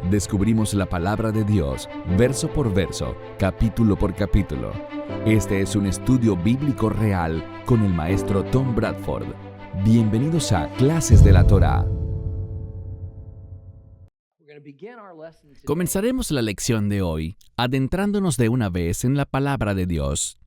Descubrimos la palabra de Dios, verso por verso, capítulo por capítulo. Este es un estudio bíblico real con el maestro Tom Bradford. Bienvenidos a Clases de la Torá. Comenzaremos la lección de hoy adentrándonos de una vez en la palabra de Dios.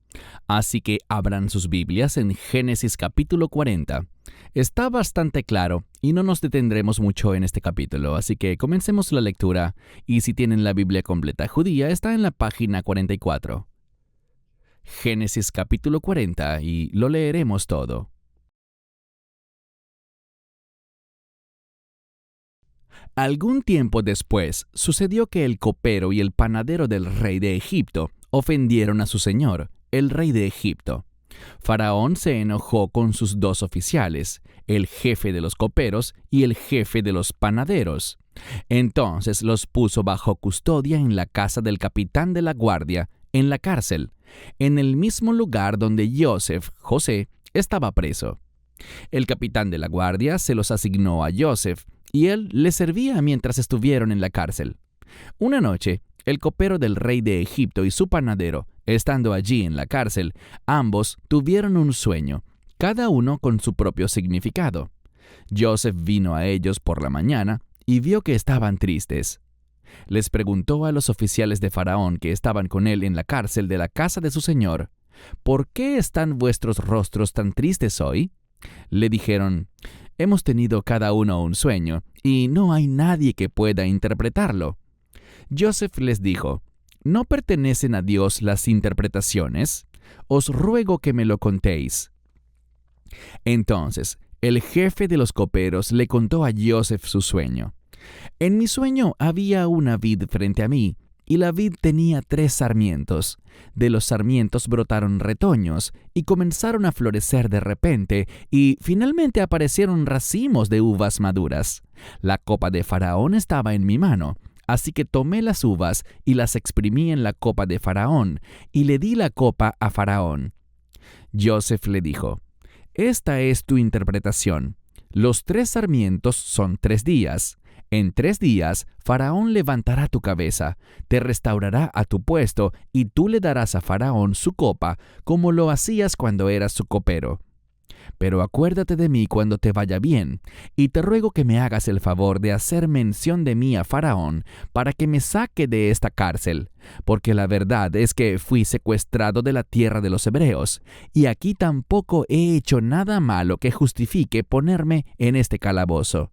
Así que abran sus Biblias en Génesis capítulo 40. Está bastante claro y no nos detendremos mucho en este capítulo, así que comencemos la lectura y si tienen la Biblia completa judía está en la página 44. Génesis capítulo 40 y lo leeremos todo. Algún tiempo después sucedió que el copero y el panadero del rey de Egipto ofendieron a su señor, el rey de Egipto. Faraón se enojó con sus dos oficiales, el jefe de los coperos y el jefe de los panaderos. Entonces los puso bajo custodia en la casa del capitán de la guardia, en la cárcel, en el mismo lugar donde José, estaba preso. El capitán de la guardia se los asignó a Joseph, y él les servía mientras estuvieron en la cárcel. Una noche, el copero del rey de Egipto y su panadero, estando allí en la cárcel, ambos tuvieron un sueño, cada uno con su propio significado. Joseph vino a ellos por la mañana y vio que estaban tristes. Les preguntó a los oficiales de Faraón que estaban con él en la cárcel de la casa de su señor, ¿por qué están vuestros rostros tan tristes hoy? Le dijeron, hemos tenido cada uno un sueño, y no hay nadie que pueda interpretarlo. Joseph les dijo, ¿no pertenecen a Dios las interpretaciones? Os ruego que me lo contéis. Entonces, el jefe de los coperos le contó a Joseph su sueño. En mi sueño había una vid frente a mí, y la vid tenía 3 sarmientos. De los sarmientos brotaron retoños, y comenzaron a florecer de repente, y finalmente aparecieron racimos de uvas maduras. La copa de Faraón estaba en mi mano, así que tomé las uvas y las exprimí en la copa de Faraón, y le di la copa a Faraón. Joseph le dijo, esta es tu interpretación. Los 3 sarmientos son 3 días. En 3 días, Faraón levantará tu cabeza, te restaurará a tu puesto, y tú le darás a Faraón su copa, como lo hacías cuando eras su copero. Pero acuérdate de mí cuando te vaya bien, y te ruego que me hagas el favor de hacer mención de mí a Faraón, para que me saque de esta cárcel, porque la verdad es que fui secuestrado de la tierra de los hebreos, y aquí tampoco he hecho nada malo que justifique ponerme en este calabozo.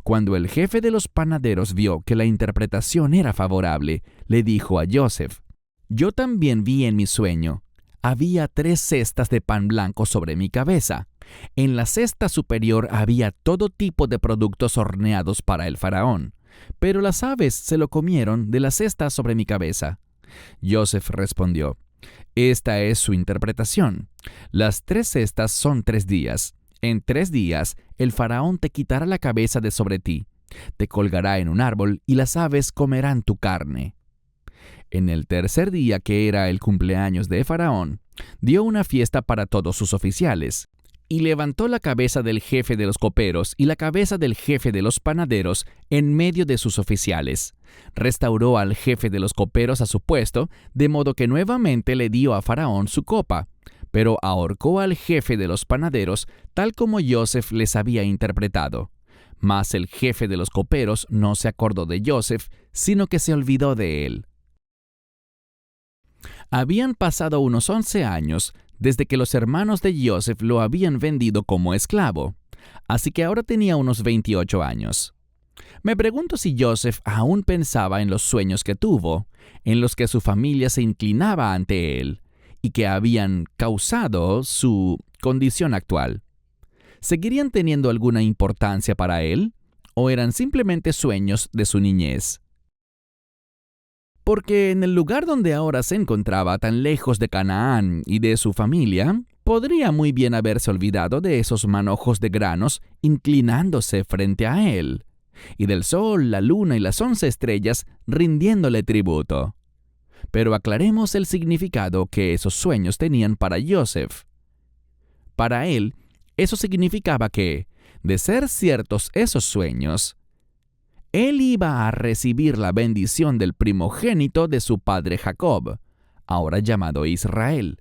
Cuando el jefe de los panaderos vio que la interpretación era favorable, le dijo a Joseph, yo también vi en mi sueño. Había 3 cestas de pan blanco sobre mi cabeza. En la cesta superior había todo tipo de productos horneados para el faraón, pero las aves se lo comieron de la cesta sobre mi cabeza. Joseph respondió, esta es su interpretación. Las 3 cestas son 3 días. En 3 días, el faraón te quitará la cabeza de sobre ti, te colgará en un árbol y las aves comerán tu carne. En el tercer día, que era el cumpleaños de Faraón, dio una fiesta para todos sus oficiales, y levantó la cabeza del jefe de los coperos y la cabeza del jefe de los panaderos en medio de sus oficiales. Restauró al jefe de los coperos a su puesto, de modo que nuevamente le dio a Faraón su copa, pero ahorcó al jefe de los panaderos tal como Joseph les había interpretado. Mas el jefe de los coperos no se acordó de Joseph, sino que se olvidó de él. Habían pasado unos 11 años desde que los hermanos de Joseph lo habían vendido como esclavo, así que ahora tenía unos 28 años. Me pregunto si Joseph aún pensaba en los sueños que tuvo, en los que su familia se inclinaba ante él, y que habían causado su condición actual. ¿Seguirían teniendo alguna importancia para él? ¿O eran simplemente sueños de su niñez? Porque en el lugar donde ahora se encontraba tan lejos de Canaán y de su familia, podría muy bien haberse olvidado de esos manojos de granos inclinándose frente a él, y del sol, la luna y las 11 estrellas rindiéndole tributo. Pero aclaremos el significado que esos sueños tenían para Joseph. Para él, eso significaba que, de ser ciertos esos sueños, él iba a recibir la bendición del primogénito de su padre Jacob, ahora llamado Israel.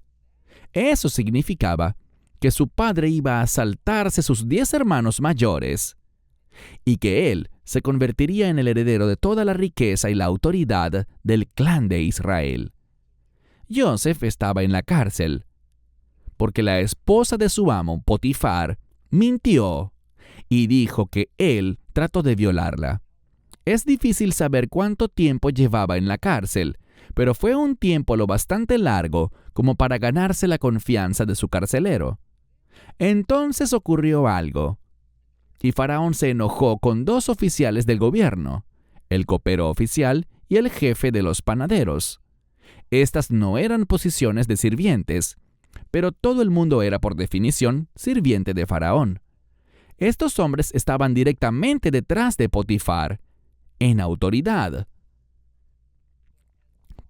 Eso significaba que su padre iba a saltarse sus 10 hermanos mayores y que él se convertiría en el heredero de toda la riqueza y la autoridad del clan de Israel. Joseph estaba en la cárcel porque la esposa de su amo, Potifar, mintió y dijo que él trató de violarla. Es difícil saber cuánto tiempo llevaba en la cárcel, pero fue un tiempo lo bastante largo como para ganarse la confianza de su carcelero. Entonces ocurrió algo, y Faraón se enojó con 2 oficiales del gobierno, el copero oficial y el jefe de los panaderos. Estas no eran posiciones de sirvientes, pero todo el mundo era por definición sirviente de Faraón. Estos hombres estaban directamente detrás de Potifar, en autoridad.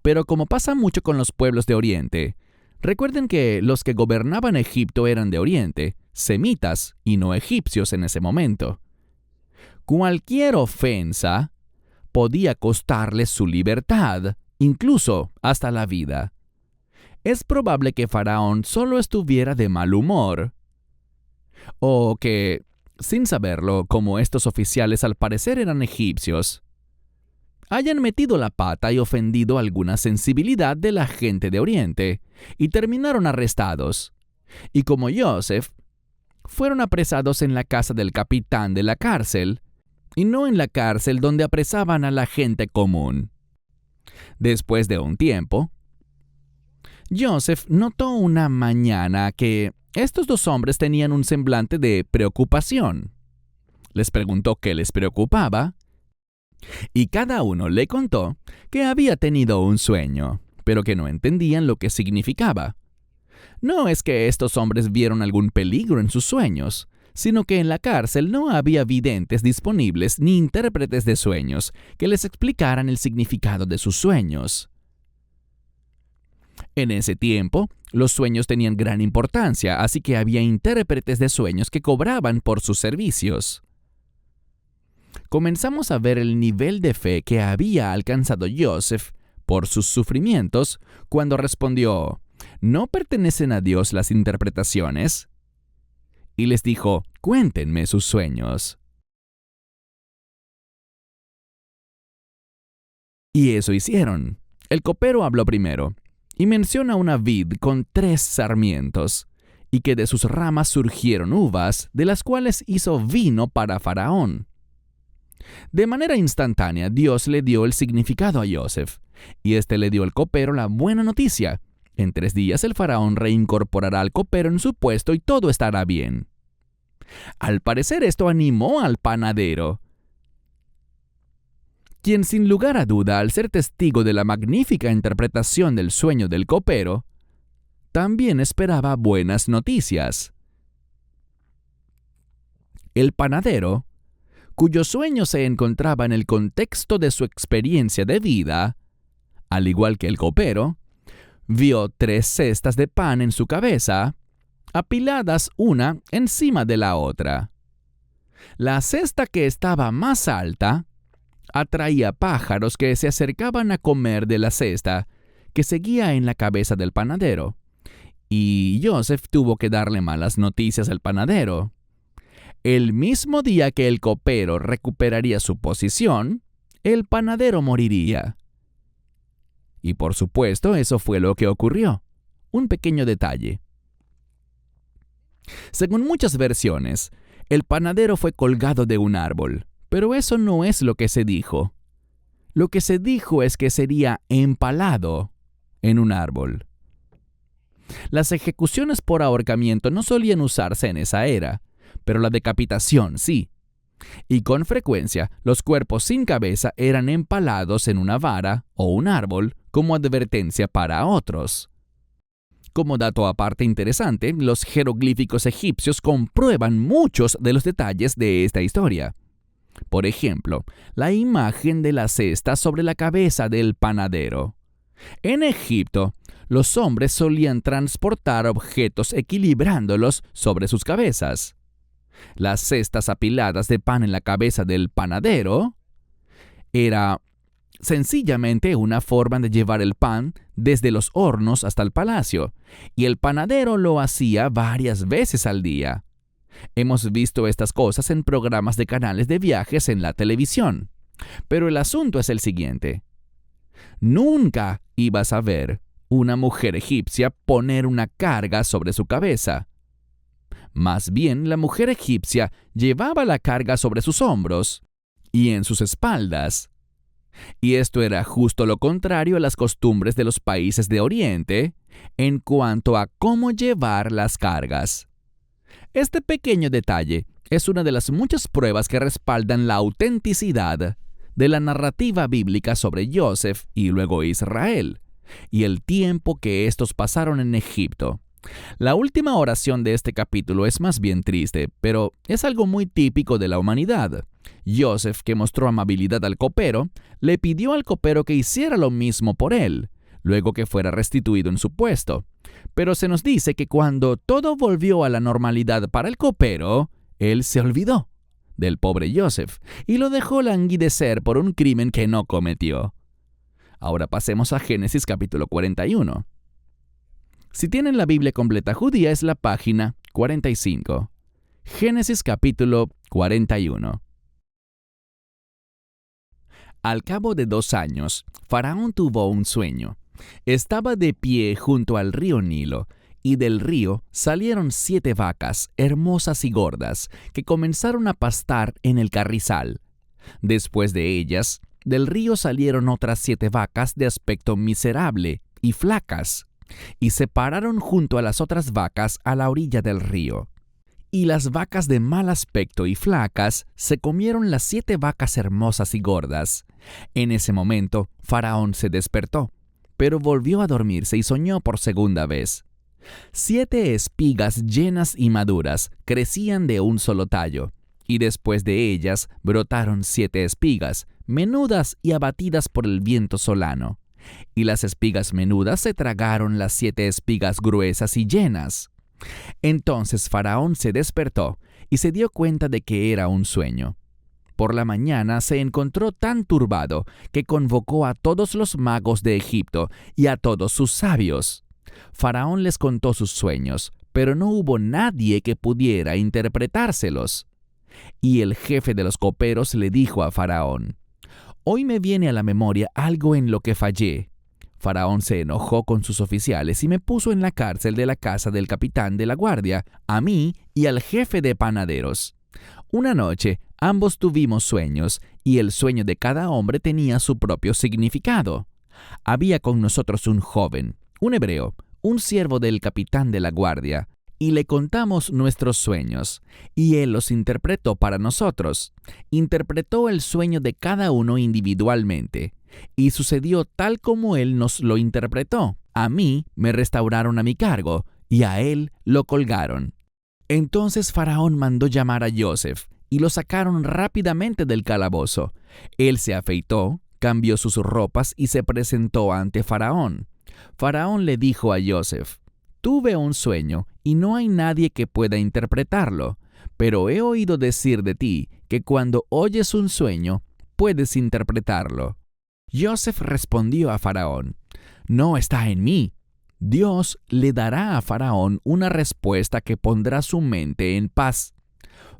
Pero como pasa mucho con los pueblos de Oriente, recuerden que los que gobernaban Egipto eran de Oriente, semitas y no egipcios en ese momento. Cualquier ofensa podía costarles su libertad, incluso hasta la vida. Es probable que Faraón solo estuviera de mal humor, o que, sin saberlo, como estos oficiales al parecer eran egipcios, hayan metido la pata y ofendido alguna sensibilidad de la gente de Oriente, y terminaron arrestados. Y como Joseph, fueron apresados en la casa del capitán de la cárcel, y no en la cárcel donde apresaban a la gente común. Después de un tiempo, Joseph notó una mañana que estos 2 hombres tenían un semblante de preocupación. Les preguntó qué les preocupaba, y cada uno le contó que había tenido un sueño, pero que no entendían lo que significaba. No es que estos hombres vieron algún peligro en sus sueños, sino que en la cárcel no había videntes disponibles ni intérpretes de sueños que les explicaran el significado de sus sueños. En ese tiempo, los sueños tenían gran importancia, así que había intérpretes de sueños que cobraban por sus servicios. Comenzamos a ver el nivel de fe que había alcanzado Joseph por sus sufrimientos cuando respondió: ¿no pertenecen a Dios las interpretaciones? Y les dijo: cuéntenme sus sueños. Y eso hicieron. El copero habló primero y menciona una vid con 3 sarmientos, y que de sus ramas surgieron uvas, de las cuales hizo vino para Faraón. De manera instantánea, Dios le dio el significado a Joseph, y éste le dio al copero la buena noticia: en 3 días el faraón reincorporará al copero en su puesto y todo estará bien. Al parecer esto animó al panadero, quien sin lugar a duda, al ser testigo de la magnífica interpretación del sueño del copero, también esperaba buenas noticias. El panadero, cuyo sueño se encontraba en el contexto de su experiencia de vida, al igual que el copero, vio 3 cestas de pan en su cabeza, apiladas una encima de la otra. La cesta que estaba más alta atraía pájaros que se acercaban a comer de la cesta que seguía en la cabeza del panadero, y Joseph tuvo que darle malas noticias al panadero. El mismo día que el copero recuperaría su posición, el panadero moriría. Y por supuesto, eso fue lo que ocurrió. Un pequeño detalle. Según muchas versiones, el panadero fue colgado de un árbol, pero eso no es lo que se dijo. Lo que se dijo es que sería empalado en un árbol. Las ejecuciones por ahorcamiento no solían usarse en esa era, pero la decapitación sí. Y con frecuencia, los cuerpos sin cabeza eran empalados en una vara o un árbol como advertencia para otros. Como dato aparte interesante, los jeroglíficos egipcios comprueban muchos de los detalles de esta historia. Por ejemplo, la imagen de la cesta sobre la cabeza del panadero. En Egipto, los hombres solían transportar objetos equilibrándolos sobre sus cabezas. Las cestas apiladas de pan en la cabeza del panadero Era sencillamente una forma de llevar el pan desde los hornos hasta el palacio, y el panadero lo hacía varias veces al día. Hemos visto estas cosas en programas de canales de viajes en la televisión. Pero el asunto es el siguiente. Nunca ibas a ver una mujer egipcia poner una carga sobre su cabeza. Más bien, la mujer egipcia llevaba la carga sobre sus hombros y en sus espaldas. Y esto era justo lo contrario a las costumbres de los países de Oriente en cuanto a cómo llevar las cargas. Este pequeño detalle es una de las muchas pruebas que respaldan la autenticidad de la narrativa bíblica sobre Joseph y luego Israel, y el tiempo que estos pasaron en Egipto. La última oración de este capítulo es más bien triste, pero es algo muy típico de la humanidad. Joseph, que mostró amabilidad al copero, le pidió al copero que hiciera lo mismo por él, luego que fuera restituido en su puesto. Pero se nos dice que cuando todo volvió a la normalidad para el copero, él se olvidó del pobre Joseph y lo dejó languidecer por un crimen que no cometió. Ahora pasemos a Génesis capítulo 41. Si tienen la Biblia completa judía, es la página 45. Génesis capítulo 41. Al cabo de 2 años, Faraón tuvo un sueño. Estaba de pie junto al río Nilo, y del río salieron 7 vacas, hermosas y gordas, que comenzaron a pastar en el carrizal. Después de ellas, del río salieron otras 7 vacas de aspecto miserable y flacas, y se pararon junto a las otras vacas a la orilla del río. Y las vacas de mal aspecto y flacas se comieron las 7 vacas hermosas y gordas. En ese momento, Faraón se despertó, pero volvió a dormirse y soñó por segunda vez. 7 espigas llenas y maduras crecían de un solo tallo, y después de ellas brotaron 7 espigas, menudas y abatidas por el viento solano. Y las espigas menudas se tragaron las 7 espigas gruesas y llenas. Entonces Faraón se despertó y se dio cuenta de que era un sueño. Por la mañana se encontró tan turbado que convocó a todos los magos de Egipto y a todos sus sabios. Faraón les contó sus sueños, pero no hubo nadie que pudiera interpretárselos. Y el jefe de los coperos le dijo a Faraón: «Hoy me viene a la memoria algo en lo que fallé». Faraón se enojó con sus oficiales y me puso en la cárcel de la casa del capitán de la guardia, a mí y al jefe de panaderos. Una noche, ambos tuvimos sueños, y el sueño de cada hombre tenía su propio significado. Había con nosotros un joven, un hebreo, un siervo del capitán de la guardia, y le contamos nuestros sueños, y él los interpretó para nosotros. Interpretó el sueño de cada uno individualmente, y sucedió tal como él nos lo interpretó. A mí me restauraron a mi cargo, y a él lo colgaron. Entonces Faraón mandó llamar a Joseph, y lo sacaron rápidamente del calabozo. Él se afeitó, cambió sus ropas y se presentó ante Faraón. Faraón le dijo a Joseph: «Tuve un sueño, y no hay nadie que pueda interpretarlo, pero he oído decir de ti que cuando oyes un sueño, puedes interpretarlo». Joseph respondió a Faraón: «No está en mí». Dios le dará a Faraón una respuesta que pondrá su mente en paz.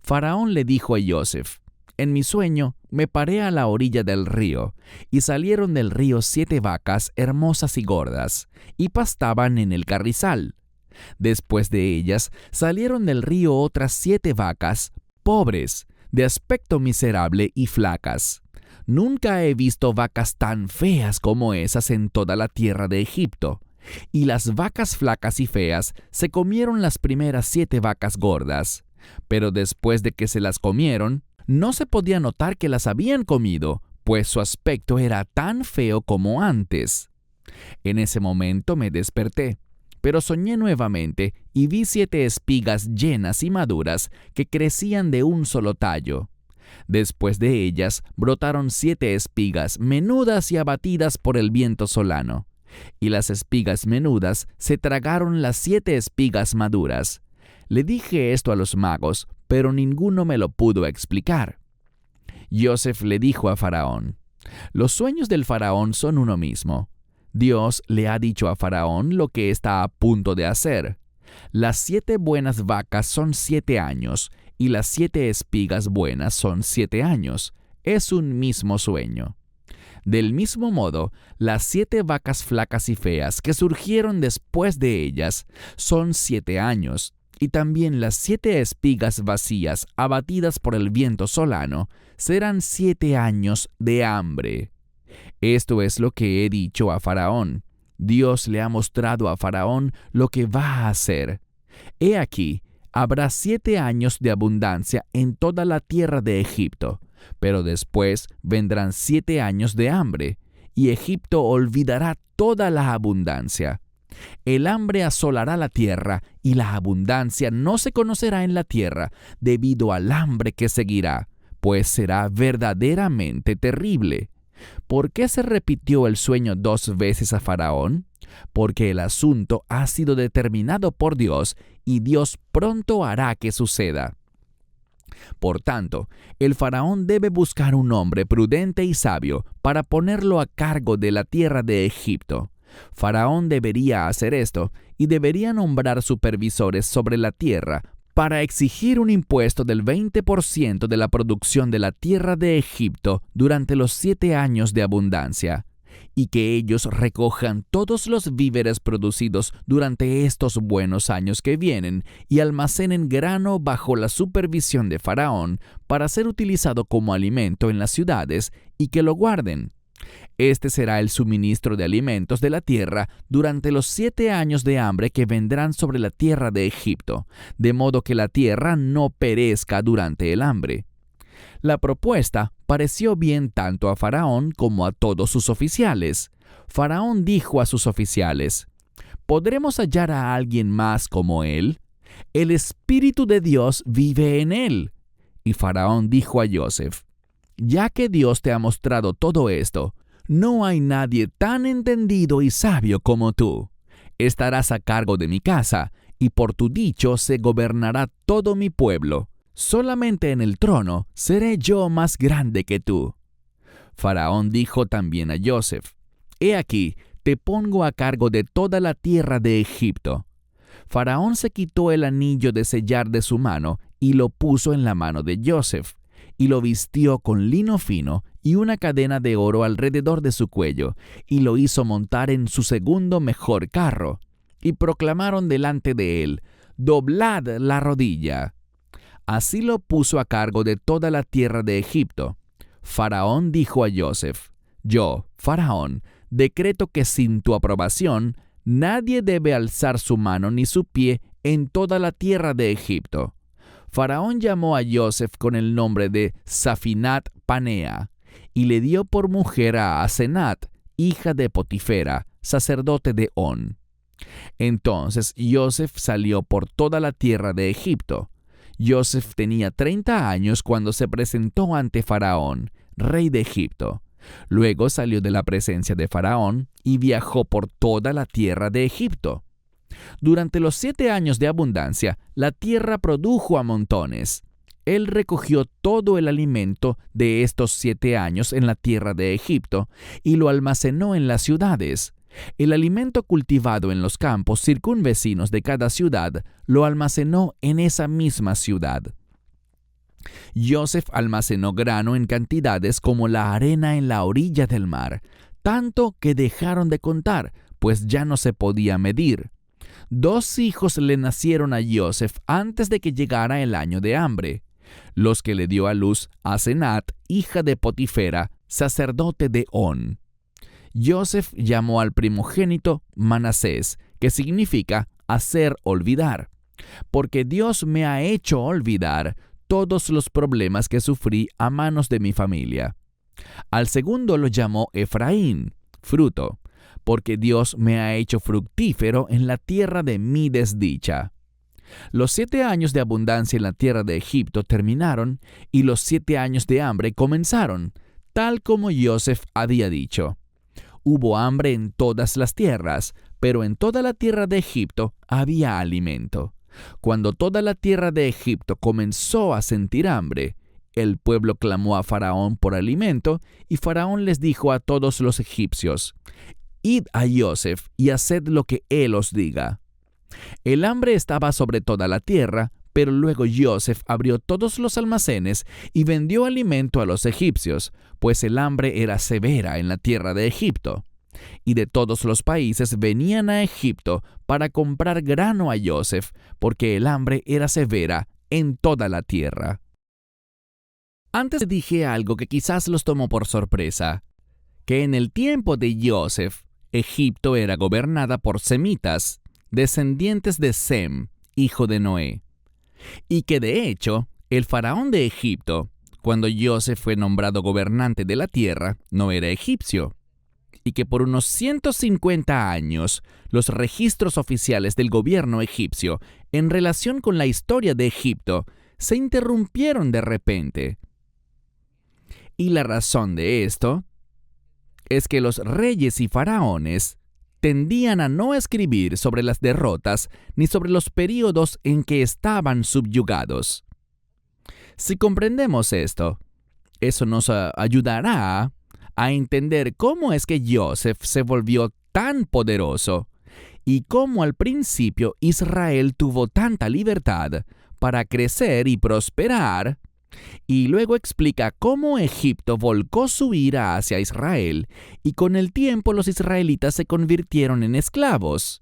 Faraón le dijo a Joseph: «En mi sueño me paré a la orilla del río, y salieron del río 7 vacas hermosas y gordas, y pastaban en el carrizal. Después de ellas salieron del río otras 7 vacas, pobres, de aspecto miserable y flacas. Nunca he visto vacas tan feas como esas en toda la tierra de Egipto. Y las vacas flacas y feas se comieron las primeras 7 vacas gordas. Pero después de que se las comieron, no se podía notar que las habían comido, pues su aspecto era tan feo como antes. En ese momento me desperté, pero soñé nuevamente y vi 7 espigas llenas y maduras que crecían de un solo tallo. Después de ellas brotaron 7 espigas menudas y abatidas por el viento solano. Y las espigas menudas se tragaron las 7 espigas maduras. Le dije esto a los magos, pero ninguno me lo pudo explicar. Joseph le dijo a Faraón: Los sueños del faraón son uno mismo. Dios le ha dicho a Faraón lo que está a punto de hacer. Las 7 buenas vacas son 7 años, y las 7 espigas buenas son 7 años. Es un mismo sueño. Del mismo modo, las 7 vacas flacas y feas que surgieron después de ellas son 7 años, y también las 7 espigas vacías abatidas por el viento solano serán 7 años de hambre. Esto es lo que he dicho a Faraón. Dios le ha mostrado a Faraón lo que va a hacer. He aquí, habrá 7 años de abundancia en toda la tierra de Egipto, pero después vendrán 7 años de hambre, y Egipto olvidará toda la abundancia. El hambre asolará la tierra, y la abundancia no se conocerá en la tierra debido al hambre que seguirá, pues será verdaderamente terrible. ¿Por qué se repitió el sueño 2 veces a Faraón? Porque el asunto ha sido determinado por Dios, y Dios pronto hará que suceda. Por tanto, el faraón debe buscar un hombre prudente y sabio para ponerlo a cargo de la tierra de Egipto. Faraón debería hacer esto y debería nombrar supervisores sobre la tierra para exigir un impuesto del 20% de la producción de la tierra de Egipto durante los 7 años de abundancia, y que ellos recojan todos los víveres producidos durante estos buenos años que vienen y almacenen grano bajo la supervisión de Faraón para ser utilizado como alimento en las ciudades, y que lo guarden. Este será el suministro de alimentos de la tierra durante los 7 años de hambre que vendrán sobre la tierra de Egipto, de modo que la tierra no perezca durante el hambre. La propuesta pareció bien tanto a Faraón como a todos sus oficiales. Faraón dijo a sus oficiales: ¿podremos hallar a alguien más como él? El Espíritu de Dios vive en él. Y Faraón dijo a Joseph: ya que Dios te ha mostrado todo esto, no hay nadie tan entendido y sabio como tú. Estarás a cargo de mi casa, y por tu dicho se gobernará todo mi pueblo. Solamente en el trono seré yo más grande que tú. Faraón dijo también a Joseph: he aquí, te pongo a cargo de toda la tierra de Egipto. Faraón se quitó el anillo de sellar de su mano y lo puso en la mano de Joseph, y lo vistió con lino fino y una cadena de oro alrededor de su cuello, y lo hizo montar en su segundo mejor carro. Y proclamaron delante de él: doblad la rodilla. Así lo puso a cargo de toda la tierra de Egipto. Faraón dijo a Joseph: yo, Faraón, decreto que sin tu aprobación nadie debe alzar su mano ni su pie en toda la tierra de Egipto. Faraón llamó a Joseph con el nombre de Safinat Panea, y le dio por mujer a Asenat, hija de Potifera, sacerdote de On. Entonces Joseph salió por toda la tierra de Egipto. Joseph tenía 30 años cuando se presentó ante Faraón, rey de Egipto. Luego salió de la presencia de Faraón y viajó por toda la tierra de Egipto. Durante los 7 años de abundancia, la tierra produjo a montones. Él recogió todo el alimento de estos 7 años en la tierra de Egipto y lo almacenó en las ciudades. El alimento cultivado en los campos circunvecinos de cada ciudad lo almacenó en esa misma ciudad. Joseph almacenó grano en cantidades como la arena en la orilla del mar, tanto que dejaron de contar, pues ya no se podía medir. 2 hijos le nacieron a Joseph antes de que llegara el año de hambre, los que le dio a luz Asenat, hija de Potifera, sacerdote de On. Joseph llamó al primogénito Manasés, que significa hacer olvidar, porque Dios me ha hecho olvidar todos los problemas que sufrí a manos de mi familia. Al segundo lo llamó Efraín, fruto, porque Dios me ha hecho fructífero en la tierra de mi desdicha. Los 7 años de abundancia en la tierra de Egipto terminaron, y los 7 años de hambre comenzaron, tal como Joseph había dicho. Hubo hambre en todas las tierras, pero en toda la tierra de Egipto había alimento. Cuando toda la tierra de Egipto comenzó a sentir hambre, El pueblo clamó a Faraón por alimento, y Faraón les dijo a todos los egipcios: «Id a Joseph y haced lo que él os diga». El hambre estaba sobre toda la tierra, pero luego Joseph abrió todos los almacenes y vendió alimento a los egipcios, pues el hambre era severa en la tierra de Egipto. Y de todos los países venían a Egipto para comprar grano a Joseph, porque el hambre era severa en toda la tierra. Antes dije algo que quizás los tomó por sorpresa, que en el tiempo de Joseph, Egipto era gobernada por semitas, descendientes de Sem, hijo de Noé, y que de hecho, el faraón de Egipto, cuando Joseph fue nombrado gobernante de la tierra, no era egipcio, y que por unos 150 años los registros oficiales del gobierno egipcio en relación con la historia de Egipto se interrumpieron de repente. Y la razón de esto es que los reyes y faraones tendían a no escribir sobre las derrotas ni sobre los períodos en que estaban subyugados. Si comprendemos esto, eso nos ayudará a entender cómo es que Joseph se volvió tan poderoso y cómo al principio Israel tuvo tanta libertad para crecer y prosperar, y luego explica cómo Egipto volcó su ira hacia Israel y con el tiempo los israelitas se convirtieron en esclavos.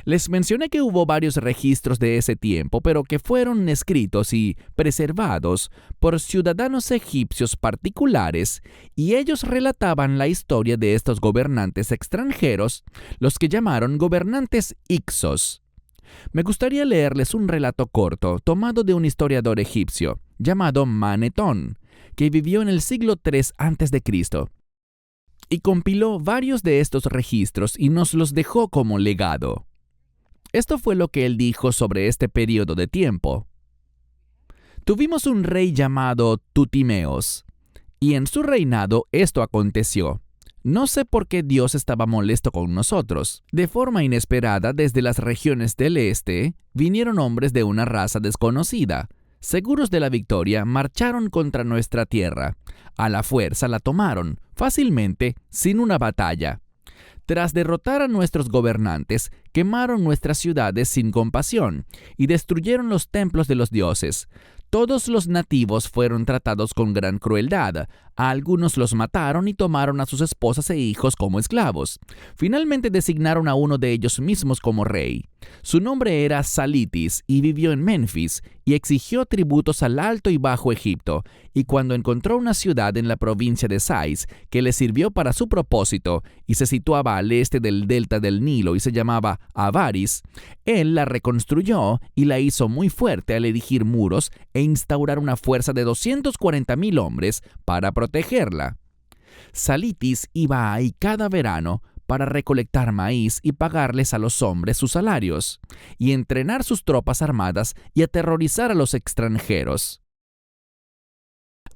Les mencioné que hubo varios registros de ese tiempo, pero que fueron escritos y preservados por ciudadanos egipcios particulares, y ellos relataban la historia de estos gobernantes extranjeros, los que llamaron gobernantes Ixos. Me gustaría leerles un relato corto tomado de un historiador egipcio llamado Manetón, que vivió en el siglo III a.C., y compiló varios de estos registros y nos los dejó como legado. Esto fue lo que él dijo sobre este periodo de tiempo. Tuvimos un rey llamado Tutimeos, y en su reinado esto aconteció. No sé por qué Dios estaba molesto con nosotros. De forma inesperada, desde las regiones del este, vinieron hombres de una raza desconocida. Seguros de la victoria, marcharon contra nuestra tierra. A la fuerza la tomaron, fácilmente, sin una batalla. Tras derrotar a nuestros gobernantes, quemaron nuestras ciudades sin compasión y destruyeron los templos de los dioses. Todos los nativos fueron tratados con gran crueldad. A algunos los mataron y tomaron a sus esposas e hijos como esclavos. Finalmente designaron a uno de ellos mismos como rey. Su nombre era Salitis y vivió en Menfis y exigió tributos al Alto y Bajo Egipto. Y cuando encontró una ciudad en la provincia de Sais que le sirvió para su propósito y se situaba al este del delta del Nilo y se llamaba Avaris, él la reconstruyó y la hizo muy fuerte al erigir muros e instaurar una fuerza de 240,000 hombres para protegerla. Salitis iba ahí cada verano para recolectar maíz y pagarles a los hombres sus salarios, y entrenar sus tropas armadas y aterrorizar a los extranjeros.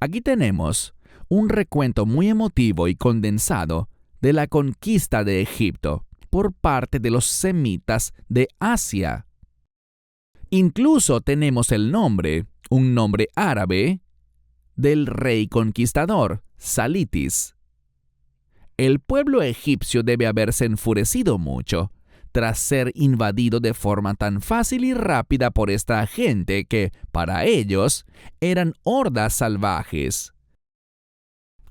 Aquí tenemos un recuento muy emotivo y condensado de la conquista de Egipto por parte de los semitas de Asia. Incluso tenemos el nombre, un nombre árabe, del rey conquistador, Salitis. El pueblo egipcio debe haberse enfurecido mucho tras ser invadido de forma tan fácil y rápida por esta gente que, para ellos, eran hordas salvajes.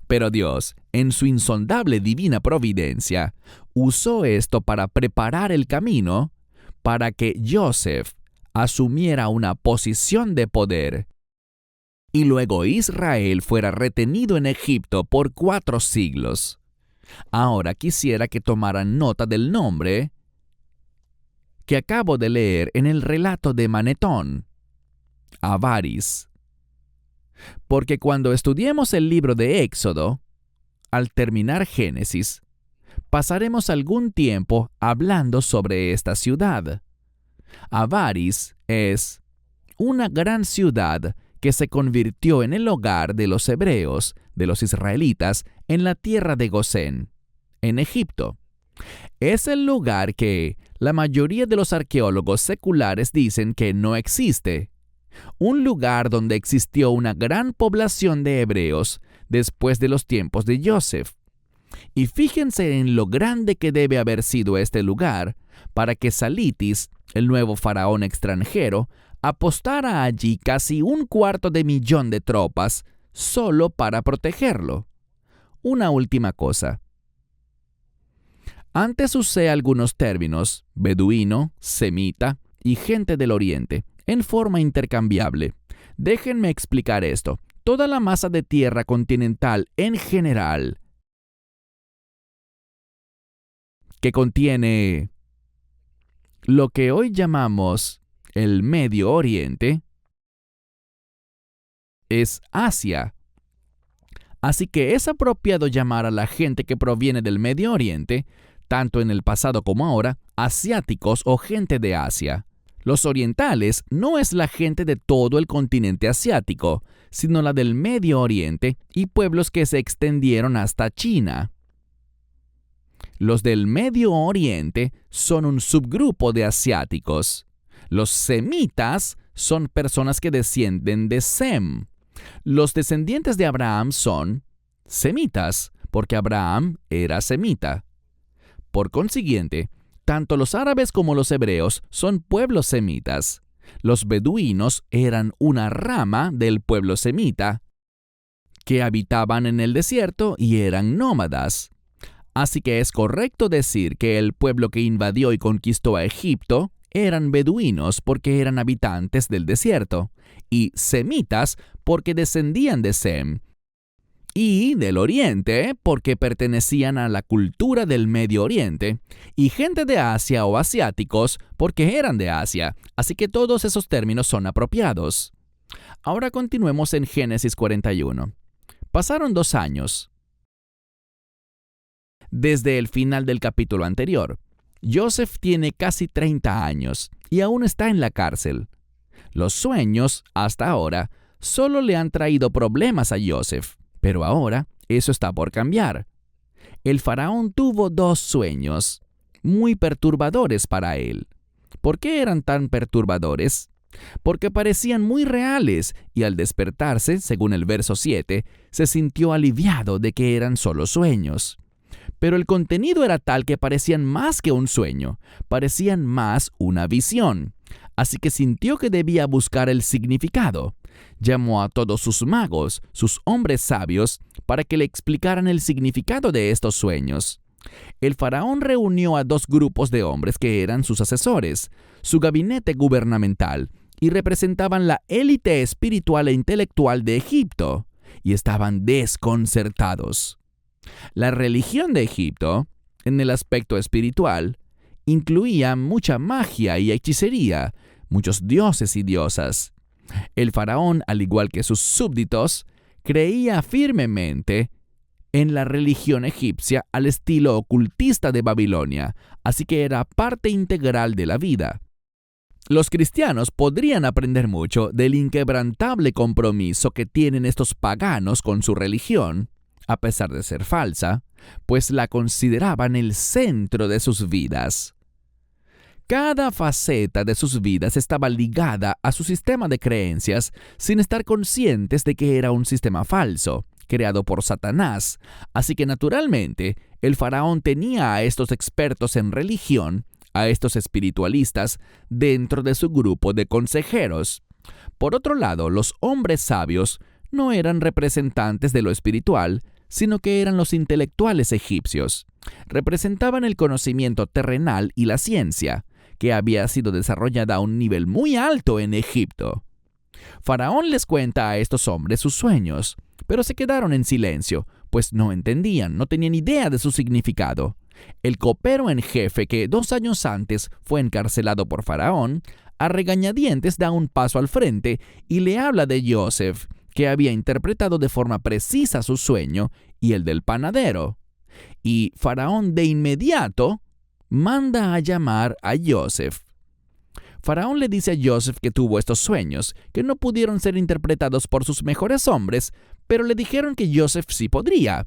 Pero Dios, en su insondable divina providencia, usó esto para preparar el camino para que Joseph asumiera una posición de poder y luego Israel fuera retenido en Egipto por 4 siglos. Ahora quisiera que tomaran nota del nombre que acabo de leer en el relato de Manetón, Avaris. Porque cuando estudiemos el libro de Éxodo, al terminar Génesis, pasaremos algún tiempo hablando sobre esta ciudad. Avaris es una gran ciudad que se convirtió en el hogar de los hebreos, de los israelitas, en la tierra de Gosén, en Egipto. Es el lugar que la mayoría de los arqueólogos seculares dicen que no existe, un lugar donde existió una gran población de hebreos después de los tiempos de Joseph. Y fíjense en lo grande que debe haber sido este lugar para que Salitis, el nuevo faraón extranjero, apostara allí casi 250,000 de tropas solo para protegerlo. Una última cosa. Antes usé algunos términos, beduino, semita y gente del oriente, en forma intercambiable. Déjenme explicar esto. Toda la masa de tierra continental en general, que contiene lo que hoy llamamos el Medio Oriente, es Asia. Así que es apropiado llamar a la gente que proviene del Medio Oriente, tanto en el pasado como ahora, asiáticos o gente de Asia. Los orientales no es la gente de todo el continente asiático, sino la del Medio Oriente y pueblos que se extendieron hasta China. Los del Medio Oriente son un subgrupo de asiáticos. Los semitas son personas que descienden de Sem. Los descendientes de Abraham son semitas, porque Abraham era semita. Por consiguiente, tanto los árabes como los hebreos son pueblos semitas. Los beduinos eran una rama del pueblo semita que habitaban en el desierto y eran nómadas. Así que es correcto decir que el pueblo que invadió y conquistó a Egipto eran beduinos porque eran habitantes del desierto, y semitas porque descendían de Sem, y del oriente porque pertenecían a la cultura del Medio Oriente, y gente de Asia o asiáticos porque eran de Asia, así que todos esos términos son apropiados. Ahora continuemos en Génesis 41. Pasaron 2 años desde el final del capítulo anterior. Joseph tiene casi 30 años y aún está en la cárcel. Los sueños, hasta ahora, solo le han traído problemas a Joseph, pero ahora eso está por cambiar. El faraón tuvo 2 sueños, muy perturbadores para él. ¿Por qué eran tan perturbadores? Porque parecían muy reales y al despertarse, según el verso 7, se sintió aliviado de que eran solo sueños. Pero el contenido era tal que parecían más que un sueño, parecían más una visión. Así que sintió que debía buscar el significado. Llamó a todos sus magos, sus hombres sabios, para que le explicaran el significado de estos sueños. El faraón reunió a 2 grupos de hombres que eran sus asesores, su gabinete gubernamental, y representaban la élite espiritual e intelectual de Egipto, y estaban desconcertados. La religión de Egipto, en el aspecto espiritual, incluía mucha magia y hechicería, muchos dioses y diosas. El faraón, al igual que sus súbditos, creía firmemente en la religión egipcia al estilo ocultista de Babilonia, así que era parte integral de la vida. Los cristianos podrían aprender mucho del inquebrantable compromiso que tienen estos paganos con su religión, a pesar de ser falsa, pues la consideraban el centro de sus vidas. Cada faceta de sus vidas estaba ligada a su sistema de creencias sin estar conscientes de que era un sistema falso, creado por Satanás. Así que naturalmente, el faraón tenía a estos expertos en religión, a estos espiritualistas, dentro de su grupo de consejeros. Por otro lado, los hombres sabios no eran representantes de lo espiritual, sino que eran los intelectuales egipcios. Representaban el conocimiento terrenal y la ciencia, que había sido desarrollada a un nivel muy alto en Egipto. Faraón les cuenta a estos hombres sus sueños, pero se quedaron en silencio, pues no entendían, no tenían idea de su significado. El copero en jefe, que 2 años antes fue encarcelado por Faraón, a regañadientes da un paso al frente y le habla de Joseph, que había interpretado de forma precisa su sueño y el del panadero. Y Faraón de inmediato manda a llamar a Joseph. Faraón le dice a Joseph que tuvo estos sueños, que no pudieron ser interpretados por sus mejores hombres, pero le dijeron que Joseph sí podría.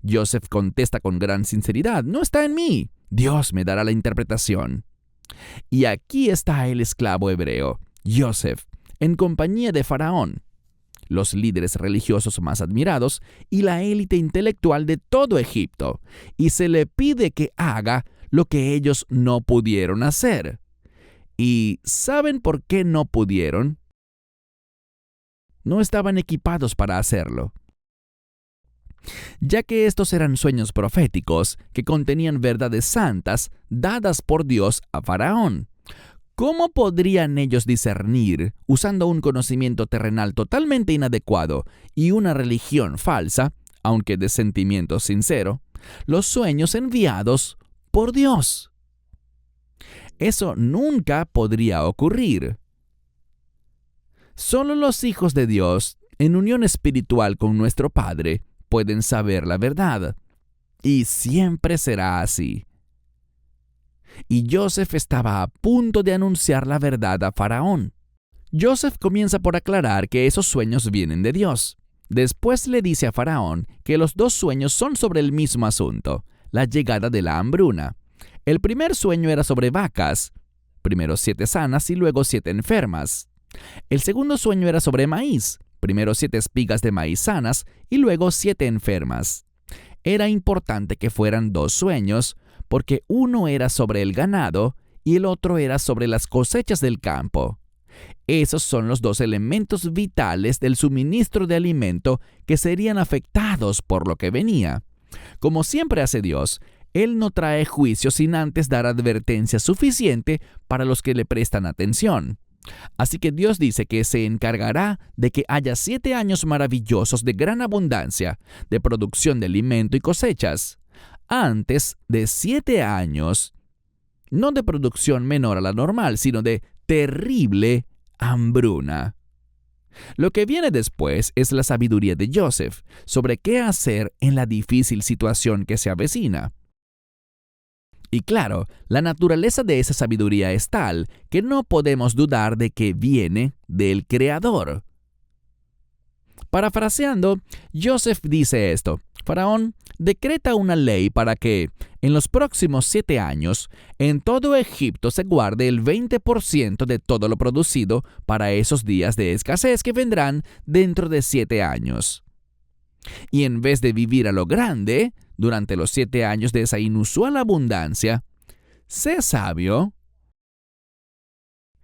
Joseph contesta con gran sinceridad: «No está en mí, Dios me dará la interpretación». Y aquí está el esclavo hebreo, Joseph, en compañía de Faraón, los líderes religiosos más admirados y la élite intelectual de todo Egipto, y se le pide que haga lo que ellos no pudieron hacer. ¿Y saben por qué no pudieron? No estaban equipados para hacerlo. Ya que estos eran sueños proféticos que contenían verdades santas dadas por Dios a Faraón. ¿Cómo podrían ellos discernir, usando un conocimiento terrenal totalmente inadecuado y una religión falsa, aunque de sentimiento sincero, los sueños enviados por Dios? Eso nunca podría ocurrir. Solo los hijos de Dios, en unión espiritual con nuestro Padre, pueden saber la verdad. Y siempre será así. Y Joseph estaba a punto de anunciar la verdad a Faraón. Joseph comienza por aclarar que esos sueños vienen de Dios. Después le dice a Faraón que los dos sueños son sobre el mismo asunto, la llegada de la hambruna. El primer sueño era sobre vacas, primero 7 sanas y luego 7 enfermas. El segundo sueño era sobre maíz, primero 7 espigas de maíz sanas y luego 7 enfermas. Era importante que fueran 2 sueños, porque uno era sobre el ganado y el otro era sobre las cosechas del campo. Esos son los 2 elementos vitales del suministro de alimento que serían afectados por lo que venía. Como siempre hace Dios, Él no trae juicio sin antes dar advertencia suficiente para los que le prestan atención. Así que Dios dice que se encargará de que haya 7 años maravillosos de gran abundancia, de producción de alimento y cosechas, antes de 7 años, no de producción menor a la normal, sino de terrible hambruna. Lo que viene después es la sabiduría de Joseph sobre qué hacer en la difícil situación que se avecina. Y claro, la naturaleza de esa sabiduría es tal que no podemos dudar de que viene del Creador. Parafraseando, Joseph dice esto: Faraón decreta una ley para que, en los próximos 7 años, en todo Egipto se guarde el 20% de todo lo producido para esos días de escasez que vendrán dentro de 7 años. Y en vez de vivir a lo grande, durante los 7 años de esa inusual abundancia, sé sabio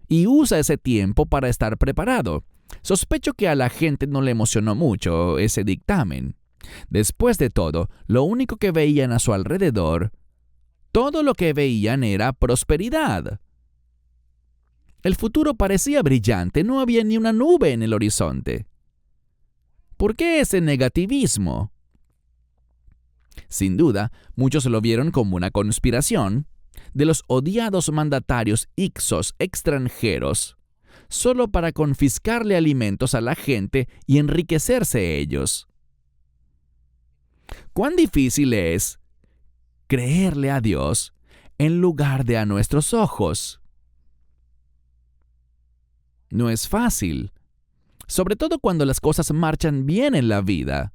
y usa ese tiempo para estar preparado. Sospecho que a la gente no le emocionó mucho ese dictamen. Después de todo, lo único que veían a su alrededor, todo lo que veían era prosperidad. El futuro parecía brillante, no había ni una nube en el horizonte. ¿Por qué ese negativismo? Sin duda, muchos lo vieron como una conspiración de los odiados mandatarios Ixos extranjeros, solo para confiscarle alimentos a la gente y enriquecerse ellos. ¿Cuán difícil es creerle a Dios en lugar de a nuestros ojos? No es fácil, sobre todo cuando las cosas marchan bien en la vida.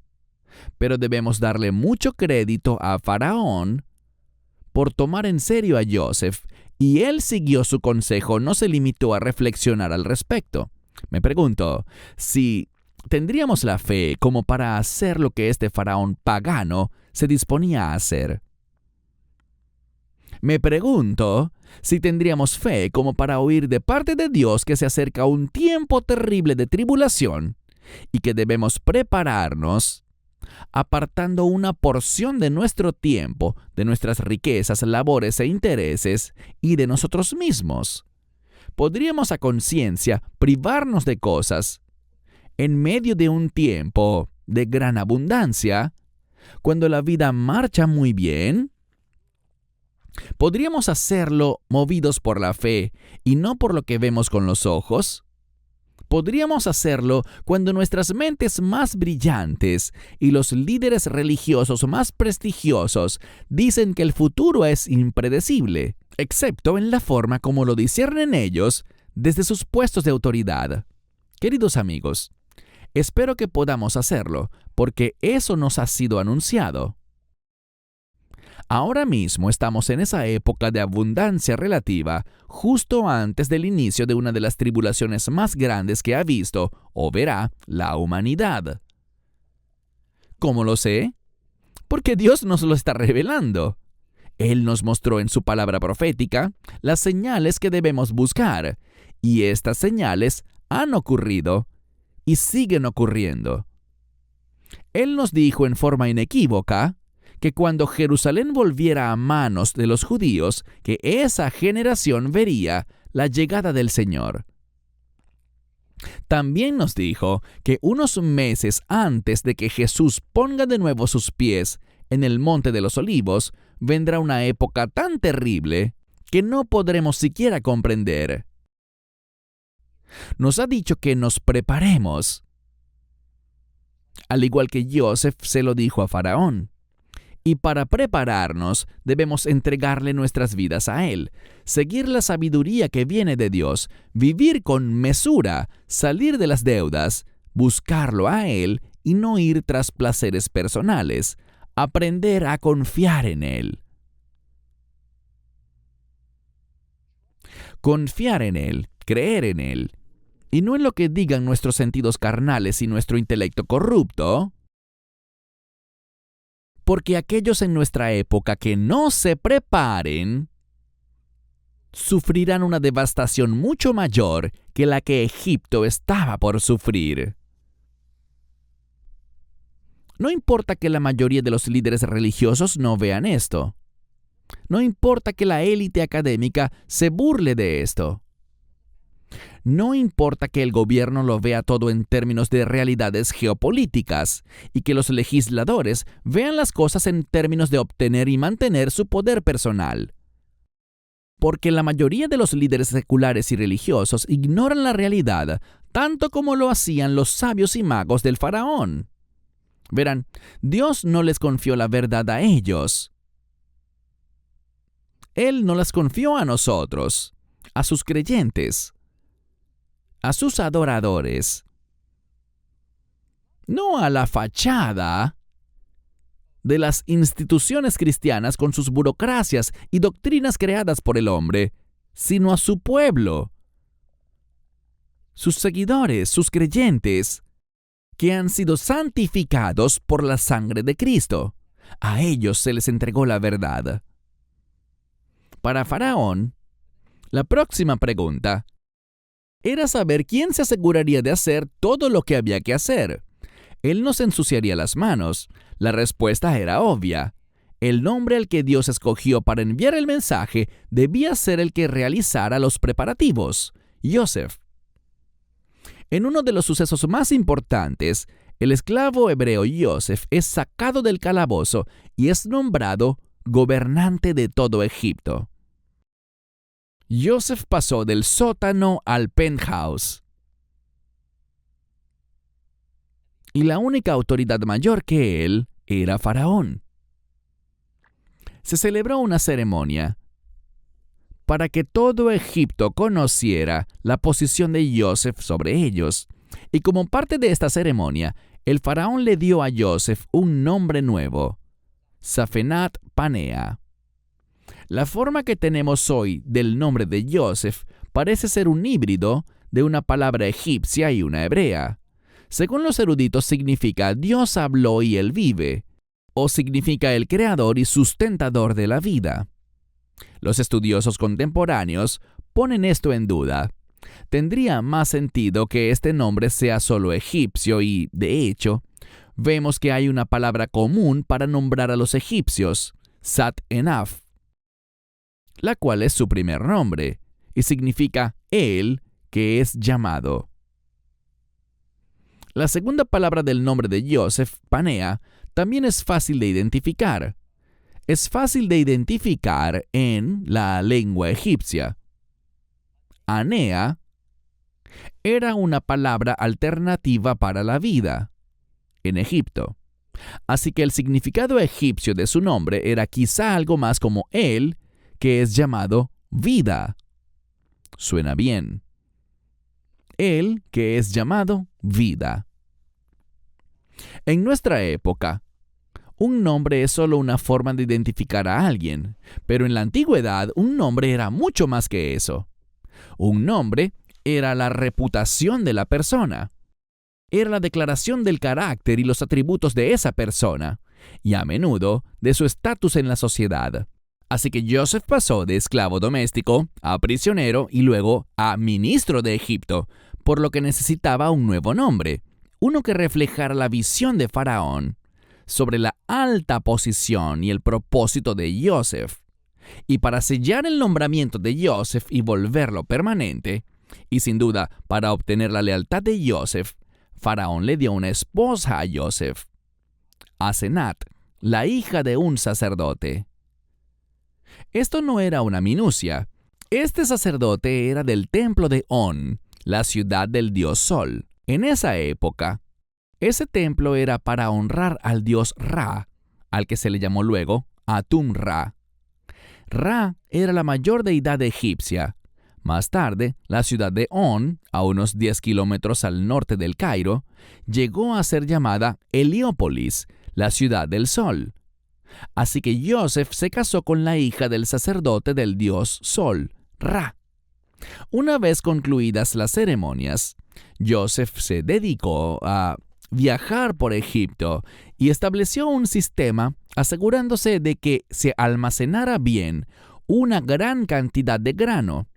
Pero debemos darle mucho crédito a Faraón por tomar en serio a Joseph, y él siguió su consejo, no se limitó a reflexionar al respecto. Me pregunto si tendríamos la fe como para hacer lo que este faraón pagano se disponía a hacer. Me pregunto si tendríamos fe como para oír de parte de Dios que se acerca un tiempo terrible de tribulación y que debemos prepararnos apartando una porción de nuestro tiempo, de nuestras riquezas, labores e intereses y de nosotros mismos. ¿Podríamos a conciencia privarnos de cosas en medio de un tiempo de gran abundancia, cuando la vida marcha muy bien? ¿Podríamos hacerlo movidos por la fe y no por lo que vemos con los ojos? ¿Podríamos hacerlo cuando nuestras mentes más brillantes y los líderes religiosos más prestigiosos dicen que el futuro es impredecible, excepto en la forma como lo disciernen ellos desde sus puestos de autoridad? Queridos amigos, espero que podamos hacerlo, porque eso nos ha sido anunciado. Ahora mismo estamos en esa época de abundancia relativa, justo antes del inicio de una de las tribulaciones más grandes que ha visto o verá la humanidad. ¿Cómo lo sé? Porque Dios nos lo está revelando. Él nos mostró en su palabra profética las señales que debemos buscar, y estas señales han ocurrido y siguen ocurriendo. Él nos dijo en forma inequívoca que cuando Jerusalén volviera a manos de los judíos, que esa generación vería la llegada del Señor. También nos dijo que unos meses antes de que Jesús ponga de nuevo sus pies en el Monte de los Olivos, vendrá una época tan terrible que no podremos siquiera comprender. Nos ha dicho que nos preparemos, al igual que Joseph se lo dijo a Faraón. Y para prepararnos, debemos entregarle nuestras vidas a Él, seguir la sabiduría que viene de Dios, vivir con mesura, salir de las deudas, buscarlo a Él y no ir tras placeres personales, aprender a confiar en Él. Confiar en Él, creer en Él, y no en lo que digan nuestros sentidos carnales y nuestro intelecto corrupto. Porque aquellos en nuestra época que no se preparen sufrirán una devastación mucho mayor que la que Egipto estaba por sufrir. No importa que la mayoría de los líderes religiosos no vean esto. No importa que la élite académica se burle de esto. No importa que el gobierno lo vea todo en términos de realidades geopolíticas y que los legisladores vean las cosas en términos de obtener y mantener su poder personal. Porque la mayoría de los líderes seculares y religiosos ignoran la realidad, tanto como lo hacían los sabios y magos del faraón. Verán, Dios no les confió la verdad a ellos. Él no las confió a nosotros, a sus creyentes, a sus adoradores, no a la fachada de las instituciones cristianas con sus burocracias y doctrinas creadas por el hombre, sino a su pueblo, sus seguidores, sus creyentes, que han sido santificados por la sangre de Cristo. A ellos se les entregó la verdad. Para Faraón, la próxima pregunta era saber quién se aseguraría de hacer todo lo que había que hacer. Él no se ensuciaría las manos. La respuesta era obvia. El nombre al que Dios escogió para enviar el mensaje debía ser el que realizara los preparativos: Joseph. En uno de los sucesos más importantes, el esclavo hebreo Joseph es sacado del calabozo y es nombrado gobernante de todo Egipto. Joseph pasó del sótano al penthouse. Y la única autoridad mayor que él era Faraón. Se celebró una ceremonia para que todo Egipto conociera la posición de Joseph sobre ellos. Y como parte de esta ceremonia, el faraón le dio a Joseph un nombre nuevo: Safenat Panea. La forma que tenemos hoy del nombre de Joseph parece ser un híbrido de una palabra egipcia y una hebrea. Según los eruditos, significa Dios habló y él vive, o significa el creador y sustentador de la vida. Los estudiosos contemporáneos ponen esto en duda. Tendría más sentido que este nombre sea solo egipcio y, de hecho, vemos que hay una palabra común para nombrar a los egipcios: Sat-Enaf, la cual es su primer nombre, y significa él que es llamado. La segunda palabra del nombre de Joseph, Panea, también es fácil de identificar. Es fácil de identificar en la lengua egipcia. Anea era una palabra alternativa para la vida en Egipto. Así que el significado egipcio de su nombre era quizá algo más como él, que es llamado vida. Suena bien. Él que es llamado vida. En nuestra época, Un nombre es solo una forma de identificar a alguien, pero en la antigüedad un nombre era mucho más que eso. Un nombre era la reputación de la persona. Era la declaración del carácter y los atributos de esa persona, y a menudo de su estatus en la sociedad. Así que Joseph pasó de esclavo doméstico a prisionero y luego a ministro de Egipto, por lo que necesitaba un nuevo nombre, uno que reflejara la visión de Faraón sobre la alta posición y el propósito de Joseph. Y para sellar el nombramiento de Joseph y volverlo permanente, y sin duda para obtener la lealtad de Joseph, Faraón le dio una esposa a Joseph, Asenat, la hija de un sacerdote. Esto no era una minucia. Este sacerdote era del templo de On, la ciudad del dios Sol. En esa época, ese templo era para honrar al dios Ra, al que se le llamó luego Atum-Ra. Ra era la mayor deidad egipcia. Más tarde, la ciudad de On, a unos 10 kilómetros al norte del Cairo, llegó a ser llamada Heliópolis, la ciudad del sol. Así que Joseph se casó con la hija del sacerdote del dios Sol, Ra. Una vez concluidas las ceremonias, Joseph se dedicó a viajar por Egipto y estableció un sistema asegurándose de que se almacenara bien una gran cantidad de grano.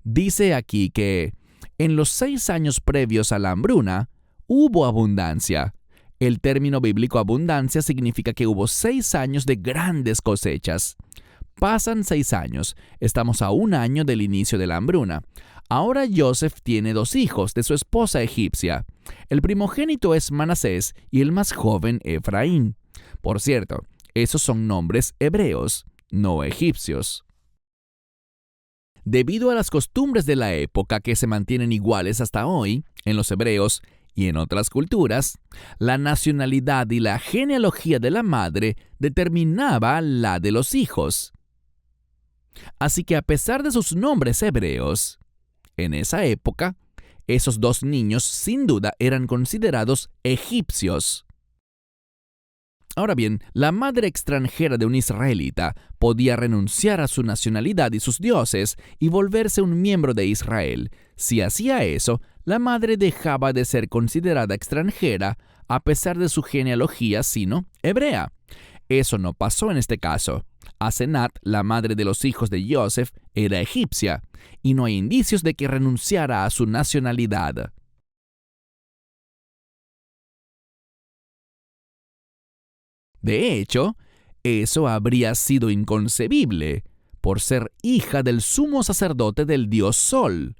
Dice aquí que en los 6 años previos a la hambruna hubo abundancia. El término bíblico abundancia significa que hubo 6 años de grandes cosechas. Pasan 6 años, estamos a 1 año del inicio de la hambruna. Ahora Joseph tiene 2 hijos de su esposa egipcia. El primogénito es Manasés y el más joven Efraín. Por cierto, esos son nombres hebreos, no egipcios. Debido a las costumbres de la época que se mantienen iguales hasta hoy, en los hebreos y en otras culturas, la nacionalidad y la genealogía de la madre determinaba la de los hijos. Así que a pesar de sus nombres hebreos, en esa época, esos 2 niños sin duda eran considerados egipcios. Ahora bien, la madre extranjera de un israelita podía renunciar a su nacionalidad y sus dioses y volverse un miembro de Israel. Si hacía eso, la madre dejaba de ser considerada extranjera a pesar de su genealogía sino hebrea. Eso no pasó en este caso. Asenat, la madre de los hijos de Joseph, era egipcia, y no hay indicios de que renunciara a su nacionalidad. De hecho, eso habría sido inconcebible, por ser hija del sumo sacerdote del dios Sol.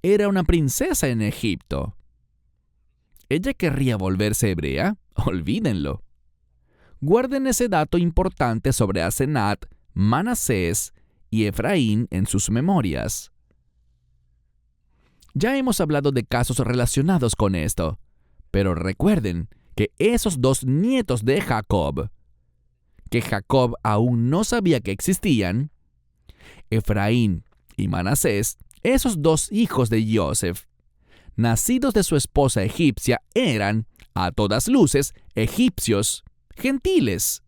Era una princesa en Egipto. ¿Ella querría volverse hebrea? Olvídenlo. Guarden ese dato importante sobre Asenat, Manasés y Efraín en sus memorias. Ya hemos hablado de casos relacionados con esto, pero recuerden que esos 2 nietos de Jacob, que Jacob aún no sabía que existían, Efraín y Manasés, esos 2 hijos de Joseph, nacidos de su esposa egipcia, eran, a todas luces, egipcios, gentiles.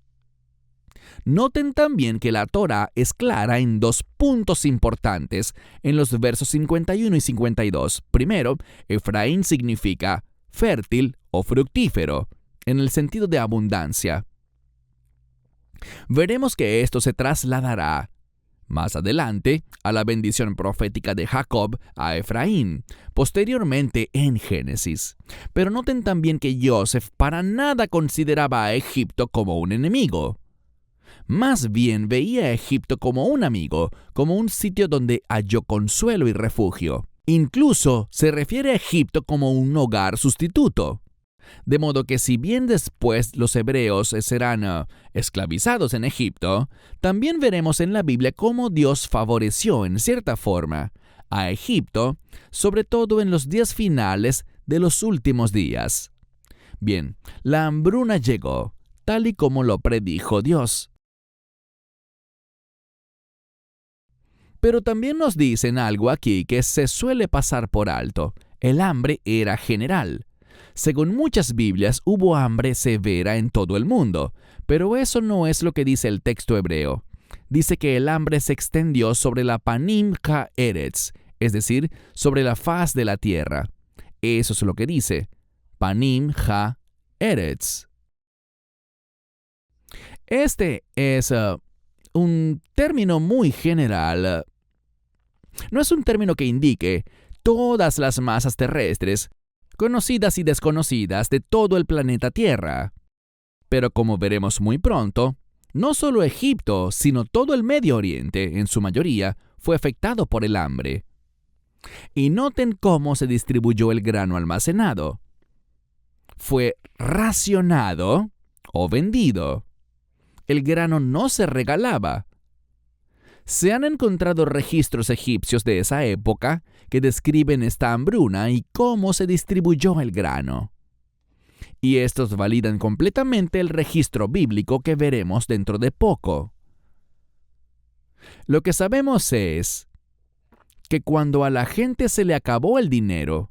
Noten también que la Torá es clara en 2 puntos importantes en los versos 51 y 52. Primero, Efraín significa fértil o fructífero, en el sentido de abundancia. Veremos que esto se trasladará más adelante a la bendición profética de Jacob a Efraín, posteriormente en Génesis. Pero noten también que Joseph para nada consideraba a Egipto como un enemigo. Más bien veía a Egipto como un amigo, como un sitio donde halló consuelo y refugio. Incluso se refiere a Egipto como un hogar sustituto. De modo que si bien después los hebreos serán esclavizados en Egipto, también veremos en la Biblia cómo Dios favoreció en cierta forma a Egipto, sobre todo en los días finales de los últimos días. Bien, la hambruna llegó, tal y como lo predijo Dios. Pero también nos dicen algo aquí que se suele pasar por alto. El hambre era general. Según muchas Biblias, hubo hambre severa en todo el mundo, pero eso no es lo que dice el texto hebreo. Dice que el hambre se extendió sobre la Panim Ha-Eretz, es decir, sobre la faz de la tierra. Eso es lo que dice, Panim Ha-Eretz. Este es un término muy general. No es un término que indique todas las masas terrestres, conocidas y desconocidas de todo el planeta Tierra. Pero como veremos muy pronto, no solo Egipto, sino todo el Medio Oriente, en su mayoría, fue afectado por el hambre. Y noten cómo se distribuyó el grano almacenado. Fue racionado o vendido. El grano no se regalaba. Se han encontrado registros egipcios de esa época que describen esta hambruna y cómo se distribuyó el grano. Y estos validan completamente el registro bíblico que veremos dentro de poco. Lo que sabemos es que cuando a la gente se le acabó el dinero,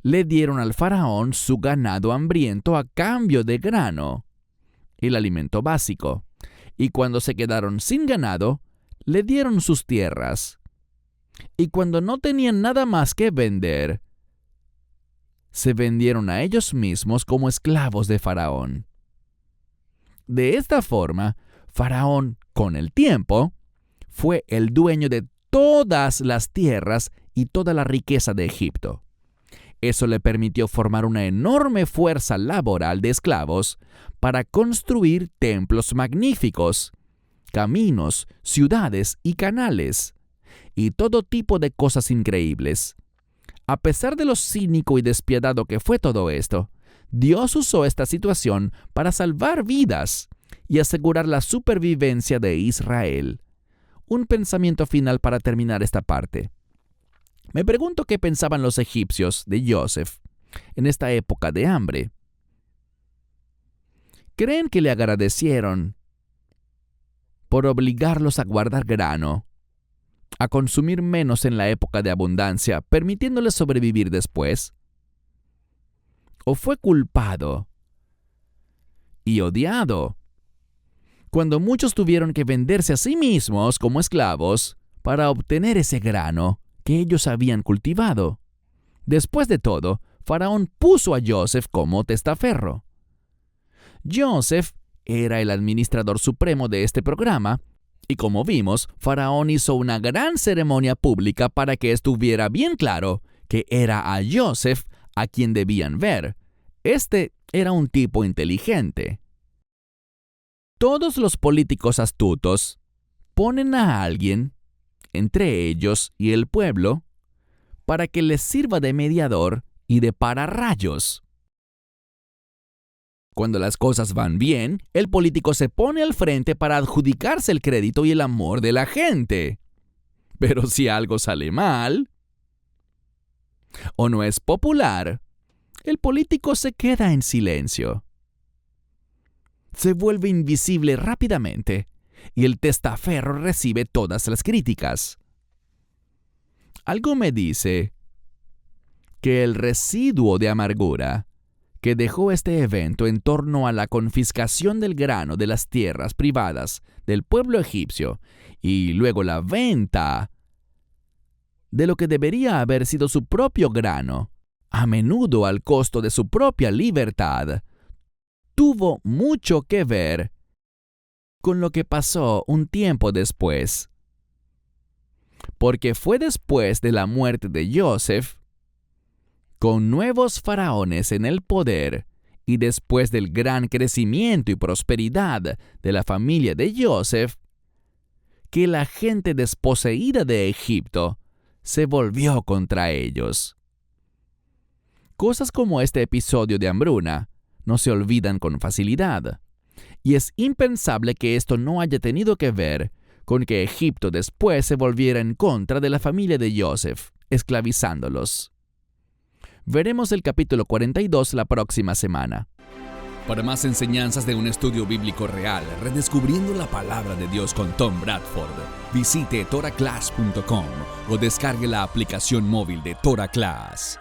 le dieron al faraón su ganado hambriento a cambio de grano, el alimento básico, y cuando se quedaron sin ganado, le dieron sus tierras. Y cuando no tenían nada más que vender, se vendieron a ellos mismos como esclavos de Faraón. De esta forma, Faraón, con el tiempo, fue el dueño de todas las tierras y toda la riqueza de Egipto. Eso le permitió formar una enorme fuerza laboral de esclavos para construir templos magníficos, caminos, ciudades y canales, y todo tipo de cosas increíbles. A pesar de lo cínico y despiadado que fue todo esto, Dios usó esta situación para salvar vidas y asegurar la supervivencia de Israel. Un pensamiento final para terminar esta parte. Me pregunto qué pensaban los egipcios de Joseph en esta época de hambre. ¿Creen que le agradecieron por obligarlos a guardar grano, a consumir menos en la época de abundancia, permitiéndoles sobrevivir después? ¿O fue culpado y odiado cuando muchos tuvieron que venderse a sí mismos como esclavos para obtener ese grano que ellos habían cultivado? Después de todo, Faraón puso a Joseph como testaferro. Joseph era el administrador supremo de este programa, y como vimos, Faraón hizo una gran ceremonia pública para que estuviera bien claro que era a Joseph a quien debían ver. Este era un tipo inteligente. Todos los políticos astutos ponen a alguien, entre ellos y el pueblo, para que les sirva de mediador y de pararrayos. Cuando las cosas van bien, el político se pone al frente para adjudicarse el crédito y el amor de la gente. Pero si algo sale mal o no es popular, el político se queda en silencio. Se vuelve invisible rápidamente y el testaferro recibe todas las críticas. Algo me dice que el residuo de amargura que dejó este evento en torno a la confiscación del grano de las tierras privadas del pueblo egipcio y luego la venta de lo que debería haber sido su propio grano, a menudo al costo de su propia libertad, tuvo mucho que ver con lo que pasó un tiempo después. Porque fue después de la muerte de Joseph, con nuevos faraones en el poder, y después del gran crecimiento y prosperidad de la familia de Joseph, que la gente desposeída de Egipto se volvió contra ellos. Cosas como este episodio de hambruna no se olvidan con facilidad, y es impensable que esto no haya tenido que ver con que Egipto después se volviera en contra de la familia de Joseph, esclavizándolos. Veremos el capítulo 42 la próxima semana. Para más enseñanzas de un estudio bíblico real, redescubriendo la palabra de Dios con Tom Bradford, visite toraclass.com o descargue la aplicación móvil de Torah Class.